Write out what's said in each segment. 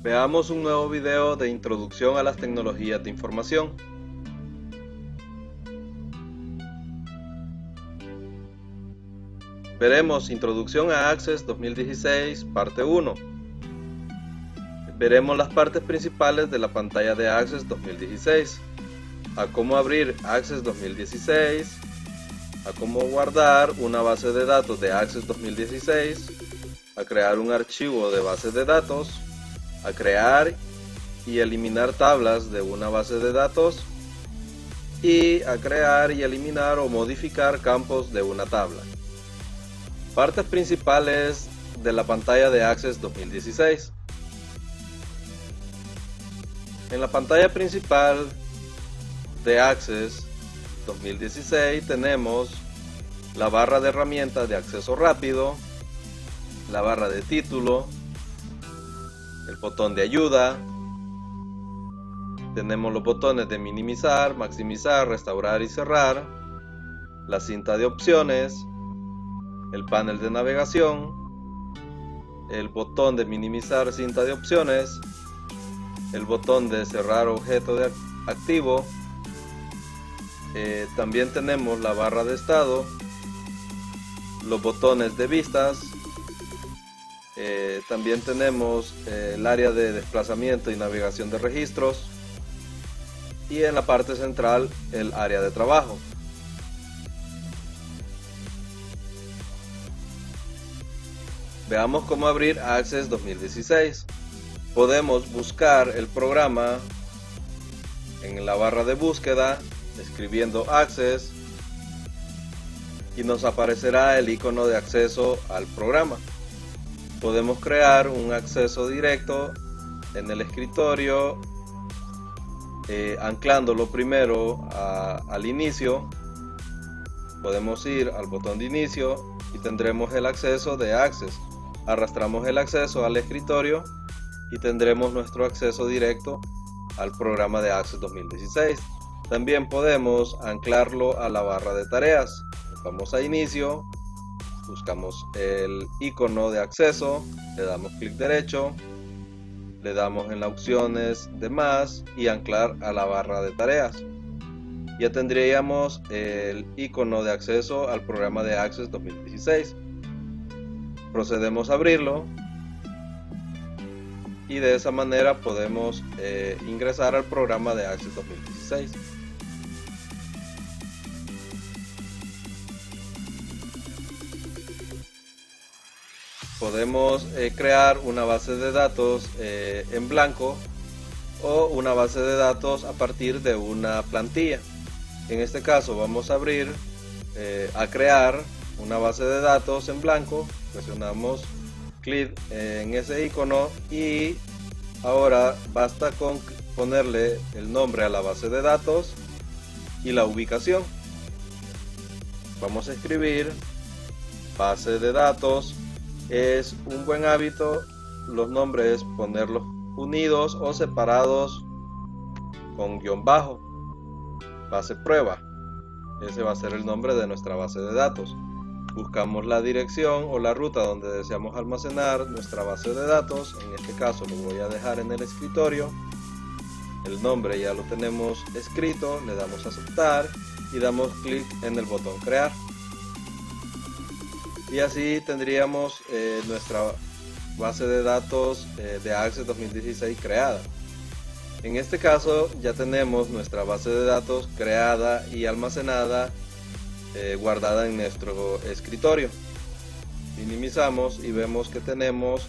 Veamos un nuevo video de introducción a las tecnologías de información. Veremos Introducción a Access 2016, parte 1. Veremos las partes principales de la pantalla de Access 2016, a cómo abrir Access 2016, a cómo guardar una base de datos de Access 2016, a crear un archivo de base de datos, a crear y eliminar tablas de una base de datos y a crear y eliminar o modificar campos de una tabla. Partes principales de la pantalla de Access 2016. En la pantalla principal de Access 2016 tenemos la barra de herramientas de acceso rápido, la barra de título, el botón de ayuda, tenemos los botones de minimizar, maximizar, restaurar y cerrar, la cinta de opciones, el panel de navegación, el botón de minimizar cinta de opciones, el botón de cerrar objeto de activo, también tenemos la barra de estado, los botones de vistas, también tenemos el área de desplazamiento y navegación de registros y en la parte central el área de trabajo. Veamos cómo abrir Access 2016. Podemos buscar el programa en la barra de búsqueda escribiendo Access y nos aparecerá el icono de acceso al programa. Podemos crear un acceso directo en el escritorio anclándolo primero al inicio. Podemos ir al botón de inicio y tendremos el acceso de Access. Arrastramos el acceso al escritorio y tendremos nuestro acceso directo al programa de Access 2016. También podemos anclarlo a la barra de tareas. Vamos a inicio, buscamos el icono de acceso, le damos clic derecho, le damos en las opciones de más y anclar a la barra de tareas. Ya tendríamos el icono de acceso al programa de Access 2016. Procedemos a abrirlo y de esa manera podemos ingresar al programa de Access 2016. Podemos crear una base de datos en blanco o una base de datos a partir de una plantilla. En este caso vamos a abrir, a crear una base de datos en blanco, presionamos clic en ese icono y ahora basta con ponerle el nombre a la base de datos y la ubicación. Vamos a escribir base de datos. Es un buen hábito los nombres ponerlos unidos o separados con guión bajo. Base prueba, ese va a ser el nombre de nuestra base de datos. Buscamos la dirección o la ruta donde deseamos almacenar nuestra base de datos. En este caso lo voy a dejar en el escritorio. El nombre ya lo tenemos escrito, le damos a aceptar y damos clic en el botón crear. Y así tendríamos nuestra base de datos de Access 2016 creada. En este caso ya tenemos nuestra base de datos creada y almacenada, guardada en nuestro escritorio. Minimizamos y vemos que tenemos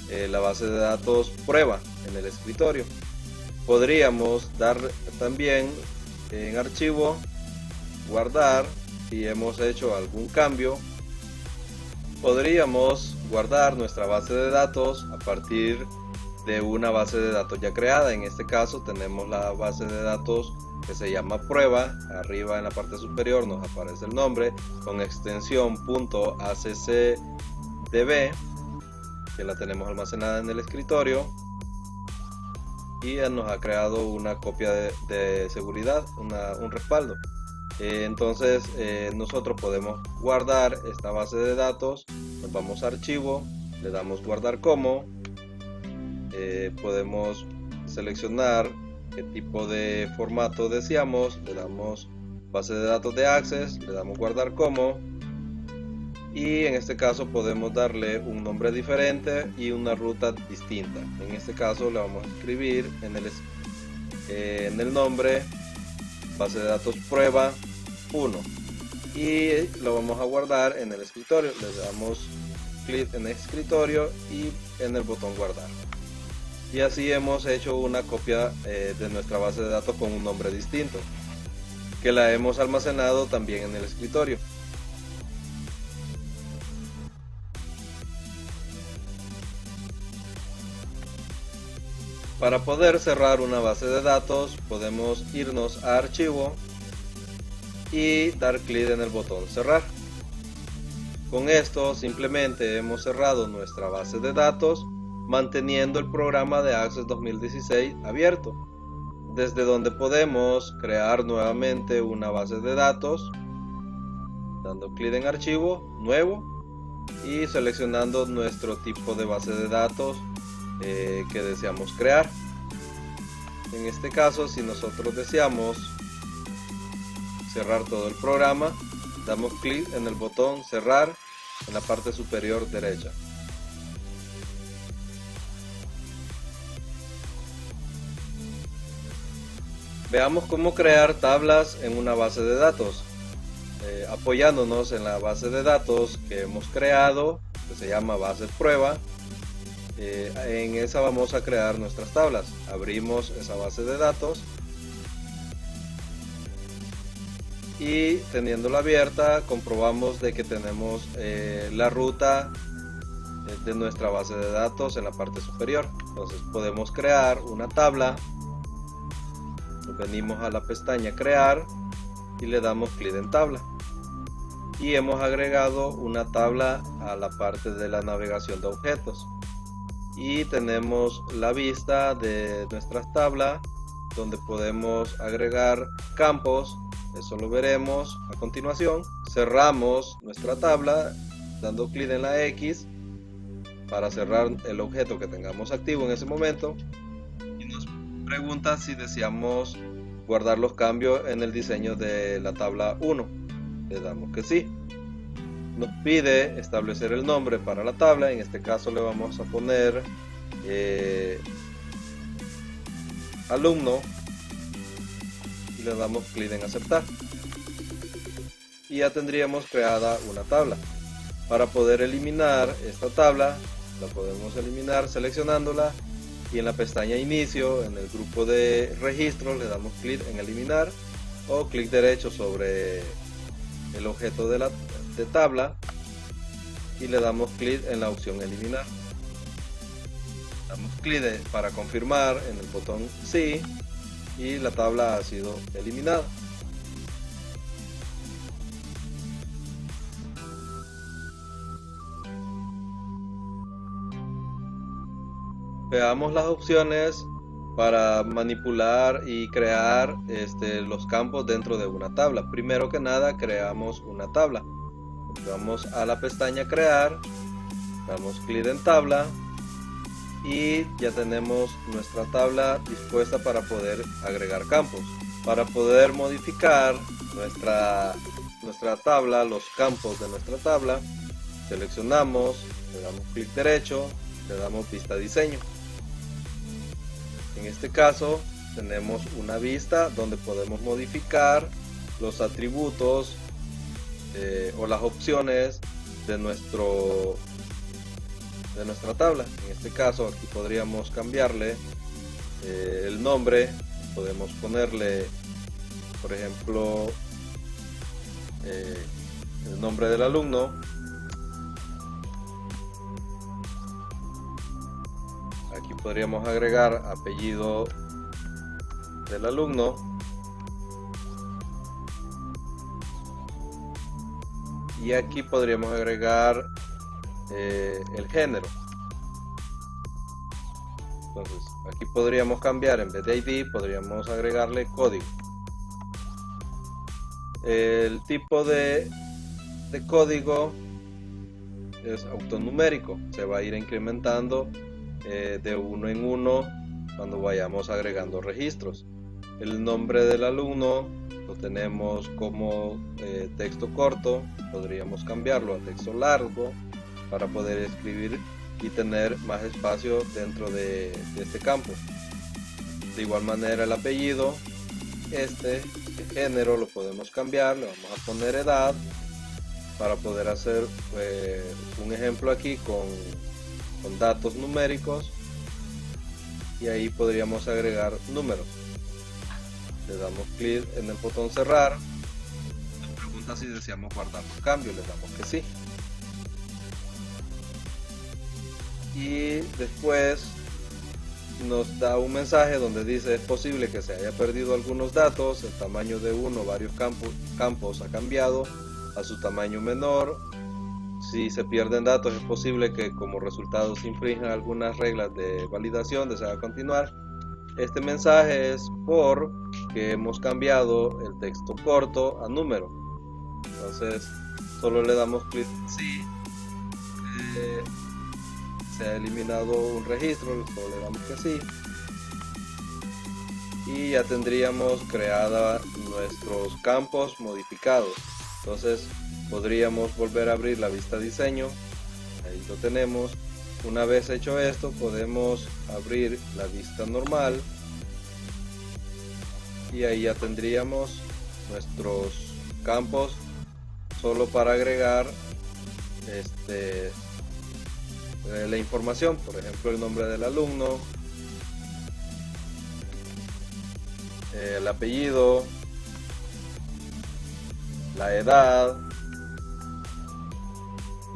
la base de datos prueba en el escritorio. Podríamos dar también en archivo, guardar, si hemos hecho algún cambio. Podríamos guardar nuestra base de datos a partir de una base de datos ya creada. En este caso tenemos la base de datos que se llama prueba. Arriba en la parte superior nos aparece el nombre con extensión .accdb, que la tenemos almacenada en el escritorio y nos ha creado una copia de seguridad, un respaldo. Entonces nosotros podemos guardar esta base de datos. Nos vamos a archivo, le damos guardar como podemos seleccionar qué tipo de formato deseamos, le damos base de datos de Access, le damos guardar como, y en este caso podemos darle un nombre diferente y una ruta distinta. En este caso le vamos a escribir en el nombre base de datos prueba 1 y lo vamos a guardar en el escritorio. Le damos clic en el escritorio y en el botón guardar, y así hemos hecho una copia de nuestra base de datos con un nombre distinto, que la hemos almacenado también en el escritorio. Para poder cerrar una base de datos, podemos irnos a archivo y dar clic en el botón cerrar. Con esto simplemente hemos cerrado nuestra base de datos, manteniendo el programa de Access 2016 abierto, desde donde podemos crear nuevamente una base de datos, dando clic en archivo, nuevo, y seleccionando nuestro tipo de base de datos que deseamos crear. En este caso, si nosotros deseamos cerrar todo el programa, damos clic en el botón cerrar en la parte superior derecha. Veamos cómo crear tablas en una base de datos, apoyándonos en la base de datos que hemos creado, que se llama base prueba. En esa vamos a crear nuestras tablas. Abrimos esa base de datos y teniéndola abierta comprobamos de que tenemos la ruta de nuestra base de datos en la parte superior. Entonces podemos crear una tabla. Venimos a la pestaña crear y le damos clic en tabla, y hemos agregado una tabla a la parte de la navegación de objetos, y tenemos la vista de nuestras tablas donde podemos agregar campos. Eso lo veremos a continuación. Cerramos nuestra tabla dando clic en la X para cerrar el objeto que tengamos activo en ese momento, y nos pregunta si deseamos guardar los cambios en el diseño de la tabla 1. Le damos que sí. Nos pide establecer el nombre para la tabla. En este caso le vamos a poner alumno y le damos clic en aceptar, y ya tendríamos creada una tabla. Para poder eliminar esta tabla, la podemos eliminar seleccionándola, y en la pestaña inicio, en el grupo de registro, le damos clic en eliminar, o clic derecho sobre el objeto de tabla y le damos clic en la opción eliminar. Damos clic para confirmar en el botón sí, y la tabla ha sido eliminada. Veamos las opciones para manipular y crear los campos dentro de una tabla. Primero que nada, creamos una tabla. Vamos a la pestaña crear, damos clic en tabla y ya tenemos nuestra tabla dispuesta para poder agregar campos. Para poder modificar nuestra tabla, los campos de nuestra tabla, seleccionamos, le damos clic derecho, le damos vista diseño. En este caso tenemos una vista donde podemos modificar los atributos o las opciones de nuestra tabla. En este caso aquí podríamos cambiarle el nombre. Podemos ponerle, por ejemplo, el nombre del alumno. Aquí podríamos agregar apellido del alumno, y aquí podríamos agregar el género. Entonces aquí podríamos cambiar, en vez de ID podríamos agregarle código. El tipo de código es autonumérico, se va a ir incrementando de uno en uno cuando vayamos agregando registros. El nombre del alumno lo tenemos como texto corto, podríamos cambiarlo a texto largo para poder escribir y tener más espacio dentro de este campo. De igual manera el apellido, el género lo podemos cambiar, le vamos a poner edad para poder hacer un ejemplo aquí con datos numéricos, y ahí podríamos agregar números. Le damos clic en el botón cerrar, nos pregunta si deseamos guardar los cambios, le damos que sí. Y después nos da un mensaje donde dice: es posible que se haya perdido algunos datos, el tamaño de uno o varios campos ha cambiado a su tamaño menor. Si se pierden datos, es posible que como resultado se infrinjan algunas reglas de validación. ¿Desea continuar? Este mensaje es porque hemos cambiado el texto corto a número. Entonces solo le damos clic sí. Se ha eliminado un registro, solo le damos que sí, y ya tendríamos creada nuestros campos modificados. Entonces podríamos volver a abrir la vista diseño, ahí lo tenemos. Una vez hecho esto, podemos abrir la vista normal y ahí ya tendríamos nuestros campos solo para agregar la información, por ejemplo el nombre del alumno, el apellido, la edad,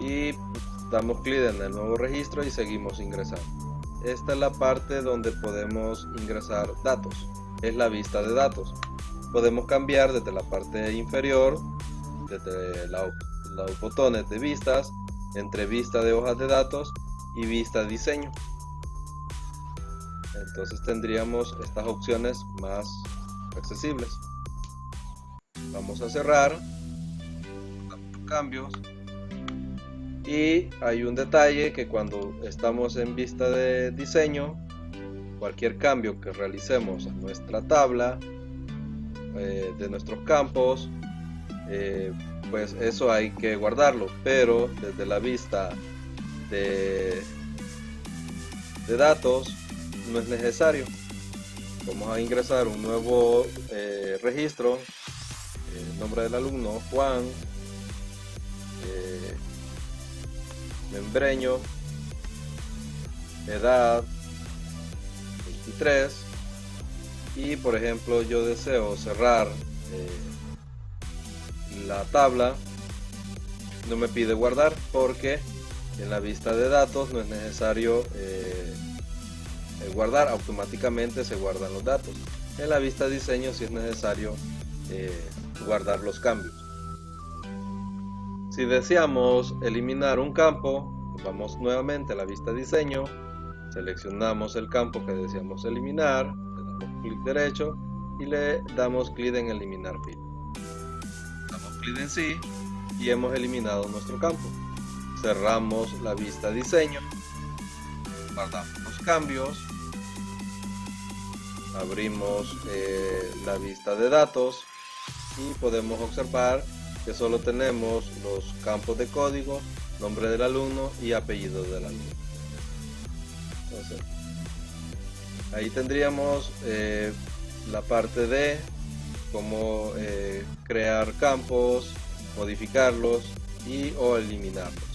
y damos clic en el nuevo registro y seguimos ingresando. Esta es la parte donde podemos ingresar datos, es la vista de datos. Podemos cambiar desde la parte inferior, desde los botones de vistas, entre vista de hojas de datos y vista diseño. Entonces tendríamos estas opciones más accesibles. Vamos a cerrar, cambios, y hay un detalle que cuando estamos en vista de diseño, cualquier cambio que realicemos a nuestra tabla de nuestros campos, pues eso hay que guardarlo, pero desde la vista de datos no es necesario. Vamos a ingresar un nuevo registro, nombre del alumno Juan, Membreño, edad 23, y por ejemplo yo deseo cerrar la tabla. No me pide guardar porque en la vista de datos no es necesario guardar, automáticamente se guardan los datos. En la vista de diseño sí es necesario guardar los cambios. Si deseamos eliminar un campo, vamos nuevamente a la vista de diseño, seleccionamos el campo que deseamos eliminar, le damos clic derecho y le damos clic en eliminar field. Damos clic en sí y hemos eliminado nuestro campo. Cerramos la vista diseño, guardamos los cambios, abrimos la vista de datos y podemos observar que solo tenemos los campos de código, nombre del alumno y apellido del alumno. Entonces, ahí tendríamos la parte de cómo crear campos, modificarlos y o eliminarlos.